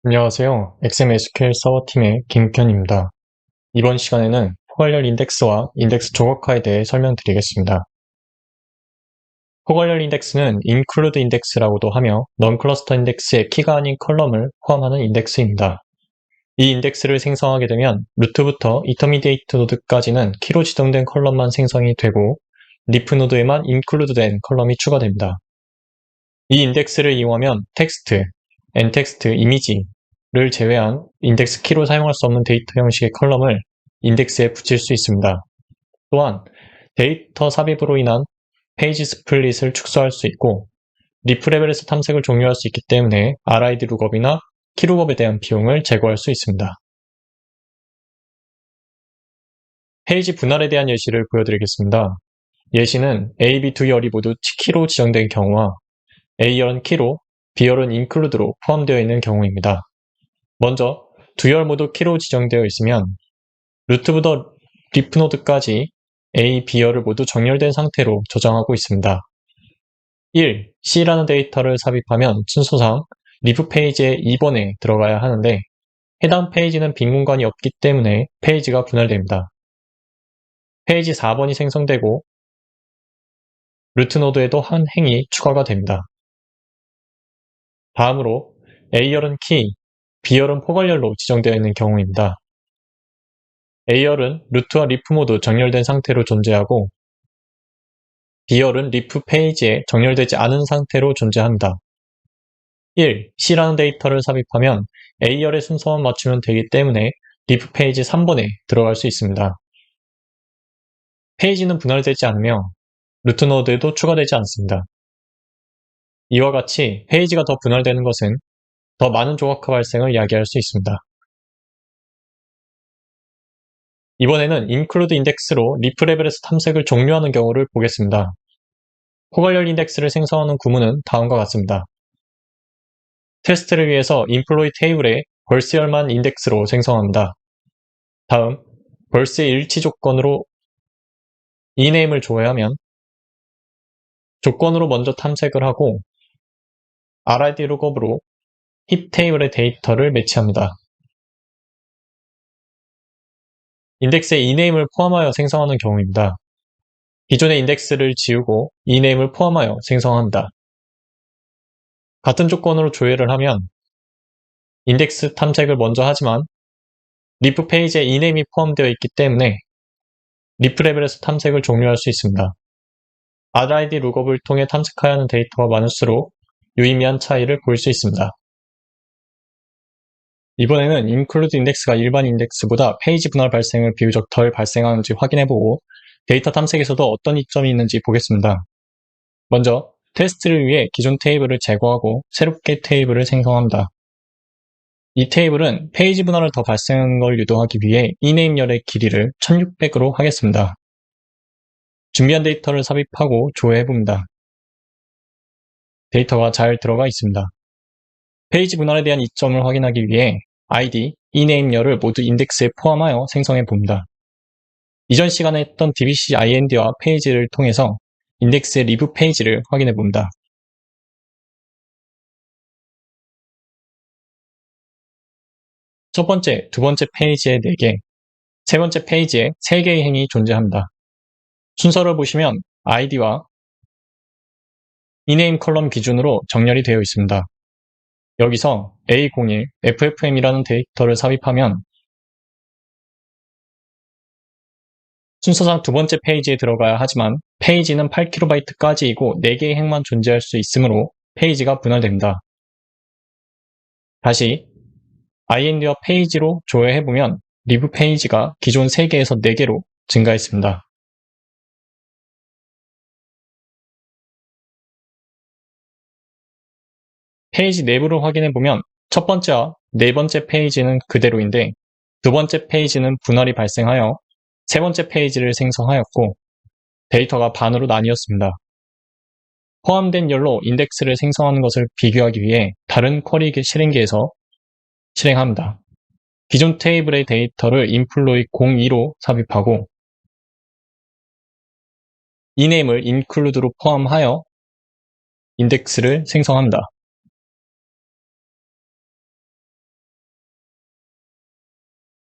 안녕하세요. XMSQL 서버팀의 김현입니다. 이번 시간에는 포괄열 인덱스와 인덱스 조각화에 대해 설명드리겠습니다. 포괄열 인덱스는 include index라고도 하며 non-cluster 인덱스의 키가 아닌 컬럼을 포함하는 인덱스입니다. 이 인덱스를 생성하게 되면 루트부터 intermediate 노드까지는 키로 지정된 컬럼만 생성이 되고 리프 노드에만 include된 컬럼이 추가됩니다. 이 인덱스를 이용하면 텍스트, n텍스트, 이미지를 제외한 인덱스 키로 사용할 수 없는 데이터 형식의 컬럼을 인덱스에 붙일 수 있습니다. 또한 데이터 삽입으로 인한 페이지 스플릿을 축소할 수 있고 리프 레벨에서 탐색을 종료할 수 있기 때문에 RID 룩업이나 키룩업에 대한 비용을 제거할 수 있습니다. 페이지 분할에 대한 예시를 보여드리겠습니다. 예시는 A, B 두 열이 모두 키로 지정된 경우와 A열은 키로, B열은 include로 포함되어 있는 경우입니다. 먼저 두 열 모두 키로 지정되어 있으면 루트부터 리프 노드까지 A, B열을 모두 정렬된 상태로 저장하고 있습니다. 1. C라는 데이터를 삽입하면 순서상 리프 페이지의 2번에 들어가야 하는데 해당 페이지는 빈 공간이 없기 때문에 페이지가 분할됩니다. 페이지 4번이 생성되고 루트 노드에도 한 행이 추가가 됩니다. 다음으로 A열은 키, B열은 포괄열로 지정되어 있는 경우입니다. A열은 루트와 리프 모두 정렬된 상태로 존재하고 B열은 리프 페이지에 정렬되지 않은 상태로 존재합니다. 1. C라는 데이터를 삽입하면 A열의 순서만 맞추면 되기 때문에 리프 페이지 3번에 들어갈 수 있습니다. 페이지는 분할되지 않으며 루트 노드에도 추가되지 않습니다. 이와 같이 페이지가 더 분할되는 것은 더 많은 조각화 발생을 야기할 수 있습니다. 이번에는 include index로 리프 레벨에서 탐색을 종료하는 경우를 보겠습니다. 포괄열 인덱스를 생성하는 구문은 다음과 같습니다. 테스트를 위해서 employee 테이블에 벌스열만 인덱스로 생성합니다. 다음, 벌스의 일치 조건으로 eName을 조회하면 조건으로 먼저 탐색을 하고 RID 룩업으로 힙 테이블의 데이터를 매치합니다. 인덱스에 eName을 포함하여 생성하는 경우입니다. 기존의 인덱스를 지우고 eName을 포함하여 생성합니다. 같은 조건으로 조회를 하면 인덱스 탐색을 먼저 하지만 리프 페이지에 eName이 포함되어 있기 때문에 리프 레벨에서 탐색을 종료할 수 있습니다. RID 룩업을 통해 탐색해야 하는 데이터가 많을수록 유의미한 차이를 볼 수 있습니다. 이번에는 include index가 일반 인덱스보다 페이지 분할 발생을 비교적 덜 발생하는지 확인해보고 데이터 탐색에서도 어떤 이점이 있는지 보겠습니다. 먼저 테스트를 위해 기존 테이블을 제거하고 새롭게 테이블을 생성합니다. 이 테이블은 페이지 분할을 더 발생하는 걸 유도하기 위해 eName열의 길이를 1600으로 하겠습니다. 준비한 데이터를 삽입하고 조회해봅니다. 데이터가 잘 들어가 있습니다. 페이지 분할에 대한 이점을 확인하기 위해 ID, eName열을 모두 인덱스에 포함하여 생성해봅니다. 이전 시간에 했던 DBC IND와 페이지를 통해서 인덱스의 리뷰 페이지를 확인해봅니다. 첫 번째, 두 번째 페이지에 4개, 세 번째 페이지에 3개의 행이 존재합니다. 순서를 보시면 ID와 eName 컬럼 기준으로 정렬이 되어 있습니다. 여기서 A01, FFmp이라는 데이터를 삽입하면 순서상 두 번째 페이지에 들어가야 하지만 페이지는 8KB까지이고 4개의 행만 존재할 수 있으므로 페이지가 분할됩니다. 다시 IND와 페이지로 조회해보면 리뷰 페이지가 기존 3개에서 4개로 증가했습니다. 페이지 내부를 확인해보면 첫 번째와 네 번째 페이지는 그대로인데 두 번째 페이지는 분할이 발생하여 세 번째 페이지를 생성하였고 데이터가 반으로 나뉘었습니다. 포함된 열로 인덱스를 생성하는 것을 비교하기 위해 다른 쿼리 실행기에서 실행합니다. 기존 테이블의 데이터를 employee 02로 삽입하고 eName을 include로 포함하여 인덱스를 생성합니다.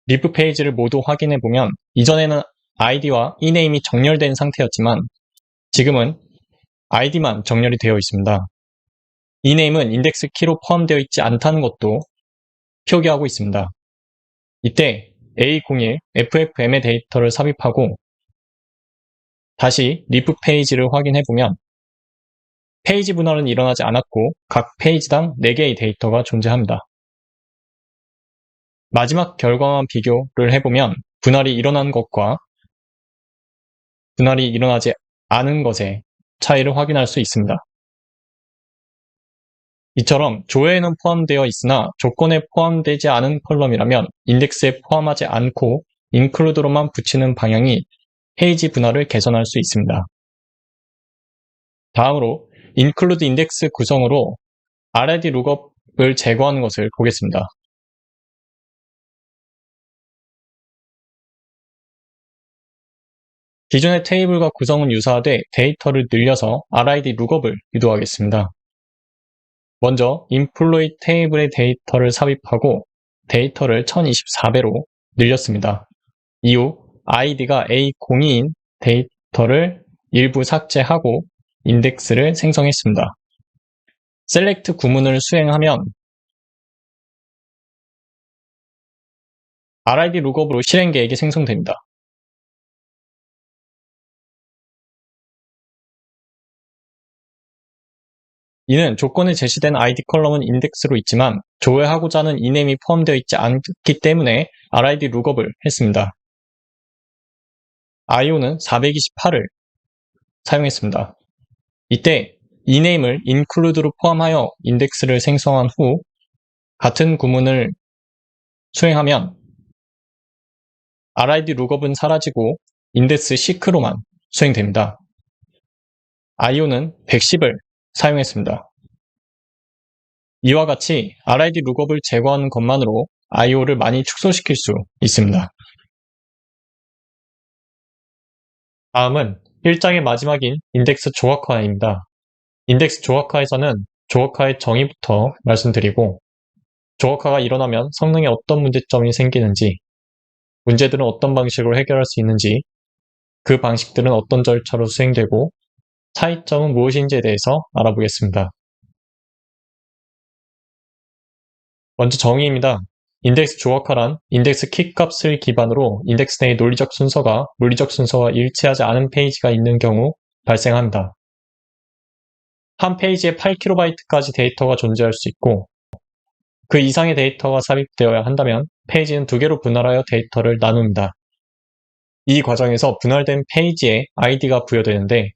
리프 페이지를 모두 확인해보면 이전에는 아이디와 이네임이 정렬된 상태였지만 지금은 아이디만 정렬이 되어 있습니다. 이네임은 인덱스 키로 포함되어 있지 않다는 것도 표기하고 있습니다. 이때 A01 FFmp의 데이터를 삽입하고 다시 리프 페이지를 확인해보면 페이지 분할은 일어나지 않았고 각 페이지당 4개의 데이터가 존재합니다. 마지막 결과만 비교를 해보면 분할이 일어난 것과 분할이 일어나지 않은 것의 차이를 확인할 수 있습니다. 이처럼 조회에는 포함되어 있으나 조건에 포함되지 않은 컬럼이라면 인덱스에 포함하지 않고 include로만 붙이는 방향이 페이지 분할을 개선할 수 있습니다. 다음으로 include 인덱스 구성으로 RID 룩업을 제거하는 것을 보겠습니다. 기존의 테이블과 구성은 유사하되 데이터를 늘려서 RID 룩업을 유도하겠습니다. 먼저 employee 테이블의 데이터를 삽입하고 데이터를 1024배로 늘렸습니다. 이후 id가 A02인 데이터를 일부 삭제하고 인덱스를 생성했습니다. select 구문을 수행하면 RID 룩업으로 실행 계획이 생성됩니다. 이는 조건에 제시된 ID 컬럼은 인덱스로 있지만 조회하고자 하는 이네임이 포함되어 있지 않기 때문에 RID 룩업을 했습니다. IO는 428을 사용했습니다. 이때 이네임을 include로 포함하여 인덱스를 생성한 후 같은 구문을 수행하면 RID 룩업은 사라지고 인덱스 seek로만 수행됩니다. IO는 110을 사용했습니다. 이와 같이 RID 룩업을 제거하는 것만으로 IO를 많이 축소시킬 수 있습니다. 다음은 1장의 마지막인 인덱스 조각화입니다. 인덱스 조각화에서는 조각화의 정의부터 말씀드리고 조각화가 일어나면 성능에 어떤 문제점이 생기는지, 문제들은 어떤 방식으로 해결할 수 있는지, 그 방식들은 어떤 절차로 수행되고 차이점은 무엇인지에 대해서 알아보겠습니다. 먼저 정의입니다. 인덱스 조각화란 인덱스 키 값을 기반으로 인덱스 내의 논리적 순서가 물리적 순서와 일치하지 않은 페이지가 있는 경우 발생합니다. 한 페이지에 8KB까지 데이터가 존재할 수 있고 그 이상의 데이터가 삽입되어야 한다면 페이지는 2개로 분할하여 데이터를 나눕니다. 이 과정에서 분할된 페이지에 아이디가 부여되는데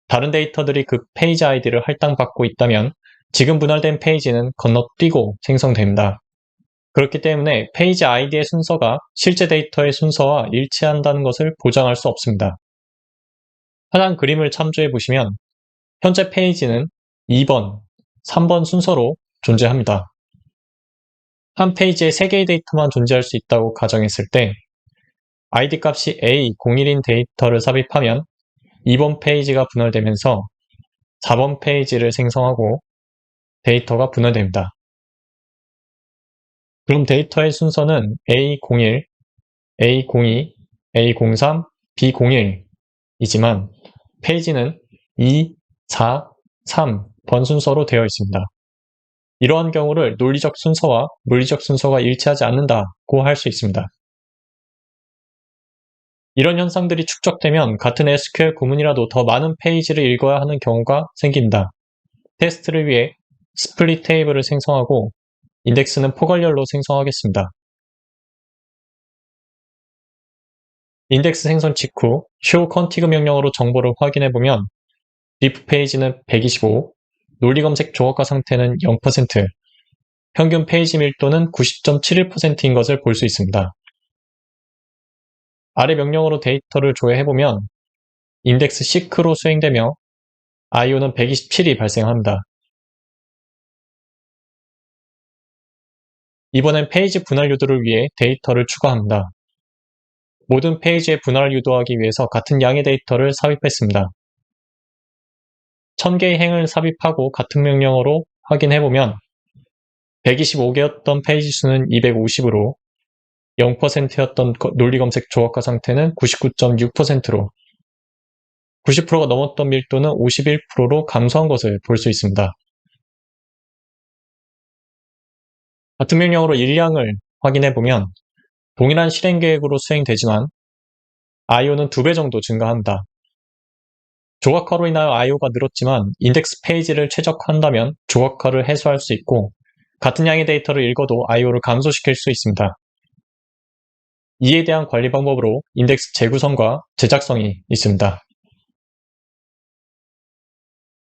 다른 데이터들이 그 페이지 아이디를 할당받고 있다면 지금 분할된 페이지는 건너뛰고 생성됩니다. 그렇기 때문에 페이지 아이디의 순서가 실제 데이터의 순서와 일치한다는 것을 보장할 수 없습니다. 하단 그림을 참조해 보시면 현재 페이지는 2번, 3번 순서로 존재합니다. 한 페이지에 3개의 데이터만 존재할 수 있다고 가정했을 때 아이디 값이 A01인 데이터를 삽입하면 2번 페이지가 분할되면서 4번 페이지를 생성하고 데이터가 분할됩니다. 그럼 데이터의 순서는 A01, A02, A03, B01이지만 페이지는 2, 4, 3번 순서로 되어 있습니다. 이러한 경우를 논리적 순서와 물리적 순서가 일치하지 않는다고 할 수 있습니다. 이런 현상들이 축적되면 같은 SQL 구문이라도 더 많은 페이지를 읽어야 하는 경우가 생깁니다. 테스트를 위해 스플릿 테이블을 생성하고 인덱스는 포괄열로 생성하겠습니다. 인덱스 생성 직후 show config 명령으로 정보를 확인해보면 diff 페이지는 125, 논리 검색 조각화 상태는 0%, 평균 페이지 밀도는 90.71%인 것을 볼 수 있습니다. 아래 명령으로 데이터를 조회해보면 인덱스 seek로 수행되며 IO는 127이 발생합니다. 이번엔 페이지 분할 유도를 위해 데이터를 추가합니다. 모든 페이지의 분할을 유도하기 위해서 같은 양의 데이터를 삽입했습니다. 1000개의 행을 삽입하고 같은 명령어로 확인해보면 125개였던 페이지 수는 250으로 0%였던 논리검색 조각화 상태는 99.6%로 90%가 넘었던 밀도는 51%로 감소한 것을 볼 수 있습니다. 같은 명령으로 일량을 확인해보면 동일한 실행계획으로 수행되지만 IO는 2배 정도 증가한다. 조각화로 인하여 IO가 늘었지만 인덱스 페이지를 최적화한다면 조각화를 해소할 수 있고 같은 양의 데이터를 읽어도 IO를 감소시킬 수 있습니다. 이에 대한 관리 방법으로 인덱스 재구성과 제작성이 있습니다.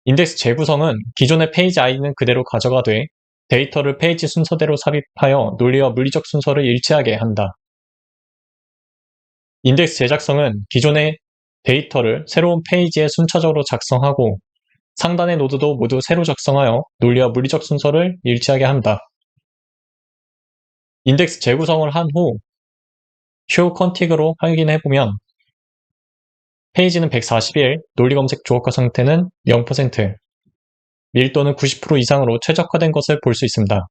인덱스 재구성은 기존의 페이지 아이디는 그대로 가져가되 데이터를 페이지 순서대로 삽입하여 논리와 물리적 순서를 일치하게 한다. 인덱스 제작성은 기존의 데이터를 새로운 페이지에 순차적으로 작성하고 상단의 노드도 모두 새로 작성하여 논리와 물리적 순서를 일치하게 한다. 인덱스 재구성을 한 후 show config으로 확인해보면 페이지는 141, 논리검색 조각화 상태는 0%, 밀도는 90% 이상으로 최적화된 것을 볼 수 있습니다.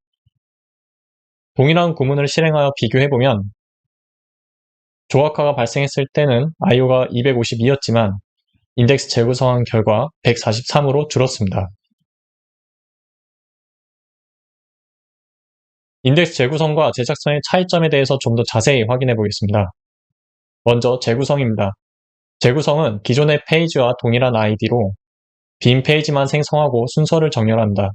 동일한 구문을 실행하여 비교해보면 조각화가 발생했을 때는 IO가 252였지만 인덱스 재구성한 결과 143으로 줄었습니다. 인덱스 재구성과 제작성의 차이점에 대해서 좀 더 자세히 확인해 보겠습니다. 먼저 재구성입니다. 재구성은 기존의 페이지와 동일한 아이디로 빈 페이지만 생성하고 순서를 정렬한다.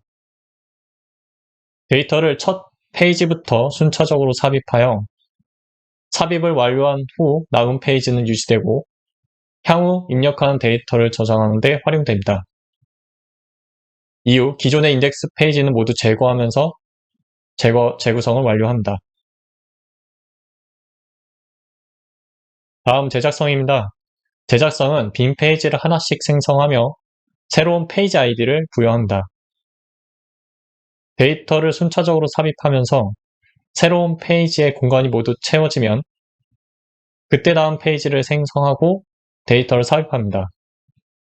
데이터를 첫 페이지부터 순차적으로 삽입하여 삽입을 완료한 후 남은 페이지는 유지되고 향후 입력하는 데이터를 저장하는 데 활용됩니다. 이후 기존의 인덱스 페이지는 모두 제거하면서 재구성을 완료합니다. 다음 제작성입니다. 제작성은 빈 페이지를 하나씩 생성하며 새로운 페이지 아이디를 부여합니다. 데이터를 순차적으로 삽입하면서 새로운 페이지의 공간이 모두 채워지면 그때 다음 페이지를 생성하고 데이터를 삽입합니다.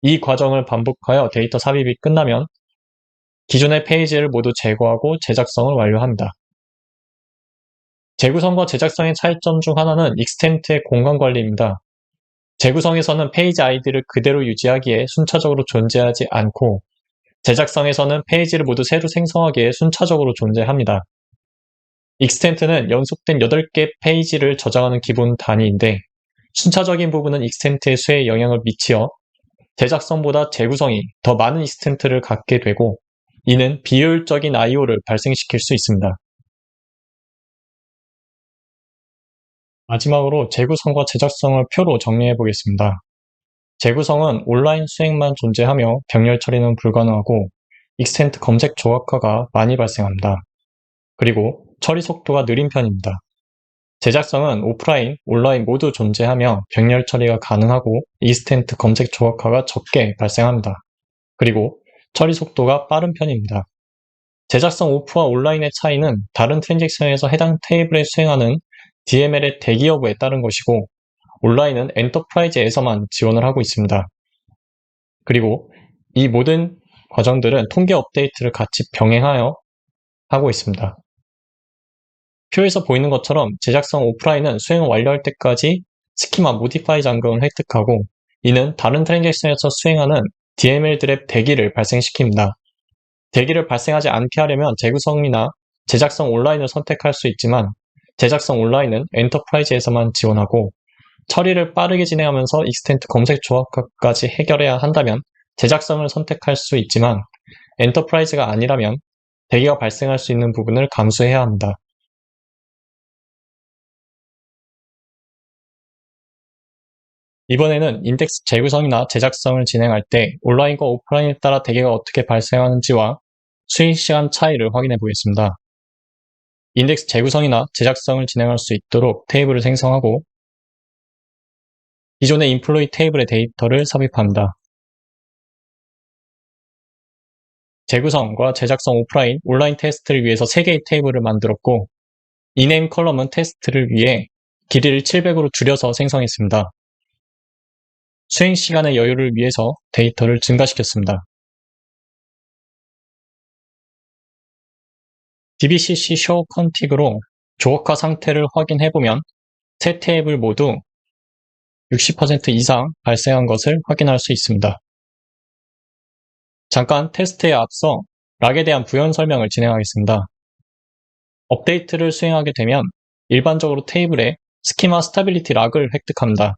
이 과정을 반복하여 데이터 삽입이 끝나면 기존의 페이지를 모두 제거하고 제작성을 완료합니다. 재구성과 제작성의 차이점 중 하나는 익스텐트의 공간 관리입니다. 재구성에서는 페이지 아이디를 그대로 유지하기에 순차적으로 존재하지 않고 제작성에서는 페이지를 모두 새로 생성하기에 순차적으로 존재합니다. 익스텐트는 연속된 8개 페이지를 저장하는 기본 단위인데 순차적인 부분은 익스텐트의 수에 영향을 미치어 제작성보다 재구성이 더 많은 익스텐트를 갖게 되고 이는 비효율적인 IO를 발생시킬 수 있습니다. 마지막으로 재구성과 제작성을 표로 정리해 보겠습니다. 재구성은 온라인 수행만 존재하며 병렬 처리는 불가능하고 익스텐트 검색 조각화가 많이 발생합니다. 그리고 처리 속도가 느린 편입니다. 제작성은 오프라인, 온라인 모두 존재하며 병렬 처리가 가능하고 익스텐트 검색 조각화가 적게 발생합니다. 그리고 처리 속도가 빠른 편입니다. 제작성 오프와 온라인의 차이는 다른 트랜잭션에서 해당 테이블에 수행하는 DML의 대기 여부에 따른 것이고 온라인은 엔터프라이즈에서만 지원을 하고 있습니다. 그리고 이 모든 과정들은 통계 업데이트를 같이 병행하여 하고 있습니다. 표에서 보이는 것처럼 제작성 오프라인은 수행을 완료할 때까지 스키마 모디파이 잠금을 획득하고 이는 다른 트랜잭션에서 수행하는 DML들의 대기를 발생시킵니다. 대기를 발생하지 않게 하려면 재구성이나 제작성 온라인을 선택할 수 있지만 제작성 온라인은 엔터프라이즈에서만 지원하고 처리를 빠르게 진행하면서 익스텐트 검색 조합까지 해결해야 한다면 제작성을 선택할 수 있지만 엔터프라이즈가 아니라면 대기가 발생할 수 있는 부분을 감수해야 합니다. 이번에는 인덱스 재구성이나 제작성을 진행할 때 온라인과 오프라인에 따라 대기가 어떻게 발생하는지와 수행 시간 차이를 확인해 보겠습니다. 인덱스 재구성이나 제작성을 진행할 수 있도록 테이블을 생성하고 기존의 인플로이 테이블의 데이터를 삽입합니다. 재구성과 제작성 오프라인, 온라인 테스트를 위해서 3개의 테이블을 만들었고 이네임 컬럼은 테스트를 위해 길이를 700으로 줄여서 생성했습니다. 수행 시간의 여유를 위해서 데이터를 증가시켰습니다. dbcc show config으로 조각화 상태를 확인해보면 세 테이블 모두 60% 이상 발생한 것을 확인할 수 있습니다. 잠깐 테스트에 앞서 락에 대한 부연 설명을 진행하겠습니다. 업데이트를 수행하게 되면 일반적으로 테이블에 스키마 스타빌리티 락을 획득합니다.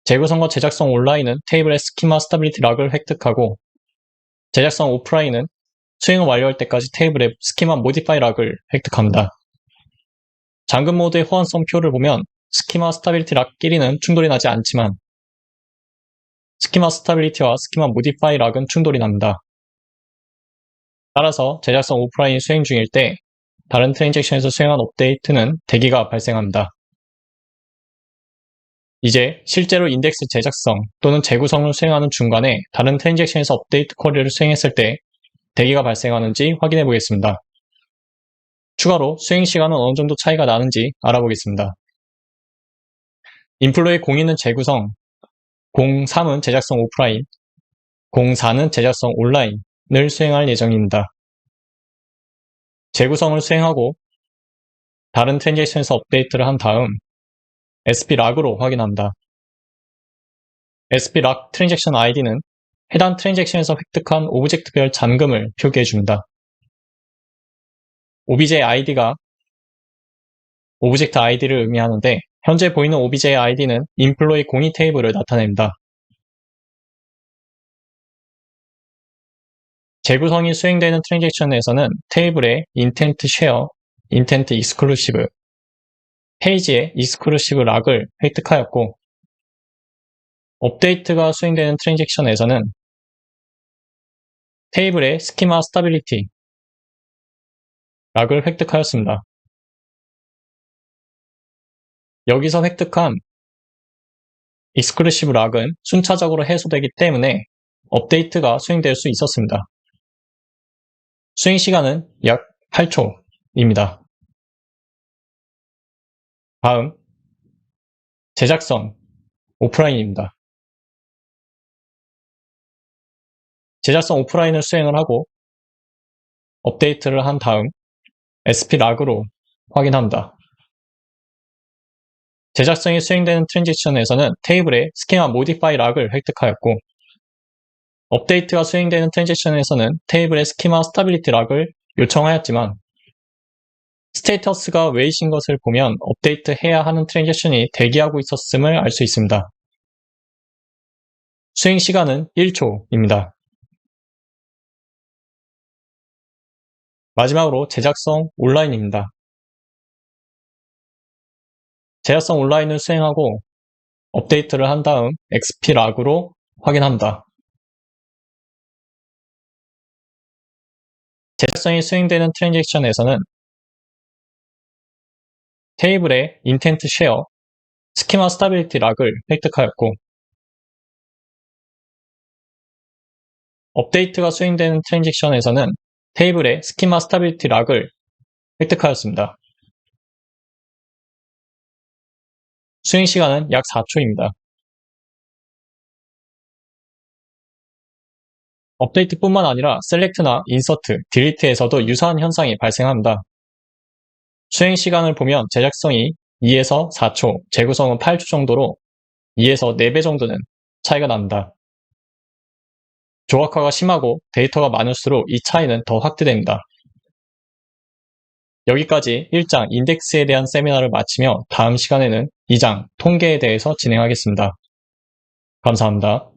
재구성과 제작성 온라인은 테이블의 스키마 스타빌리티 락을 획득하고 제작성 오프라인은 수행을 완료할 때까지 테이블의 스키마 모디파이 락을 획득합니다. 잠금 모드의 호환성 표를 보면 스키마 스타빌리티 락끼리는 충돌이 나지 않지만 스키마 스타빌리티와 스키마 모디파이 락은 충돌이 납니다. 따라서 제작성 오프라인 수행 중일 때 다른 트랜잭션에서 수행한 업데이트는 대기가 발생합니다. 이제 실제로 인덱스 제작성 또는 재구성을 수행하는 중간에 다른 트랜잭션에서 업데이트 쿼리를 수행했을 때 대기가 발생하는지 확인해 보겠습니다. 추가로 수행 시간은 어느 정도 차이가 나는지 알아보겠습니다. 인플로의 02는 재구성, 03은 제작성 오프라인, 04는 제작성 온라인을 수행할 예정입니다. 재구성을 수행하고 다른 트랜잭션에서 업데이트를 한 다음 SP 락으로 확인합니다. SP 락 트랜잭션 ID는 해당 트랜잭션에서 획득한 오브젝트별 잠금을 표기해줍니다. OBJ ID가 오브젝트 ID를 의미하는데 현재 보이는 OBJ ID는 employee 02 테이블을 나타냅니다. 재구성이 수행되는 트랜잭션에서는 테이블의 intent share, intent exclusive, 페이지의 exclusive 락을 획득하였고 업데이트가 수행되는 트랜잭션에서는 테이블의 스키마 스타빌리티 락을 획득하였습니다. 여기서 획득한 exclusive 락은 순차적으로 해소되기 때문에 업데이트가 수행될 수 있었습니다. 수행 시간은 약 8초입니다. 다음, 제작성 오프라인입니다. 제작성 오프라인을 수행을 하고 업데이트를 한 다음 SP 락으로 확인합니다. 제작성이 수행되는 트랜지션에서는 테이블의 스키마 모디파이 락을 획득하였고 업데이트가 수행되는 트랜지션에서는 테이블의 스키마 스타빌리티 락을 요청하였지만 스테이터스가 웨이신 것을 보면 업데이트 해야 하는 트랜지션이 대기하고 있었음을 알 수 있습니다. 수행 시간은 1초입니다. 마지막으로 제작성 온라인입니다. 제작성 온라인을 수행하고 업데이트를 한 다음 XP 락으로 확인합니다. 제작성이 수행되는 트랜잭션에서는 테이블의 인텐트 쉐어, 스키마 스타빌리티 락을 획득하였고 업데이트가 수행되는 트랜잭션에서는 테이블의 스키마 스타빌리티 락을 획득하였습니다. 수행 시간은 약 4초입니다. 업데이트뿐만 아니라 셀렉트나 인서트, 딜리트에서도 유사한 현상이 발생합니다. 수행 시간을 보면 제작성이 2에서 4초, 재구성은 8초 정도로 2에서 4배 정도는 차이가 납니다. 조각화가 심하고 데이터가 많을수록 이 차이는 더 확대됩니다. 여기까지 1장 인덱스에 대한 세미나를 마치며 다음 시간에는 2장 통계에 대해서 진행하겠습니다. 감사합니다.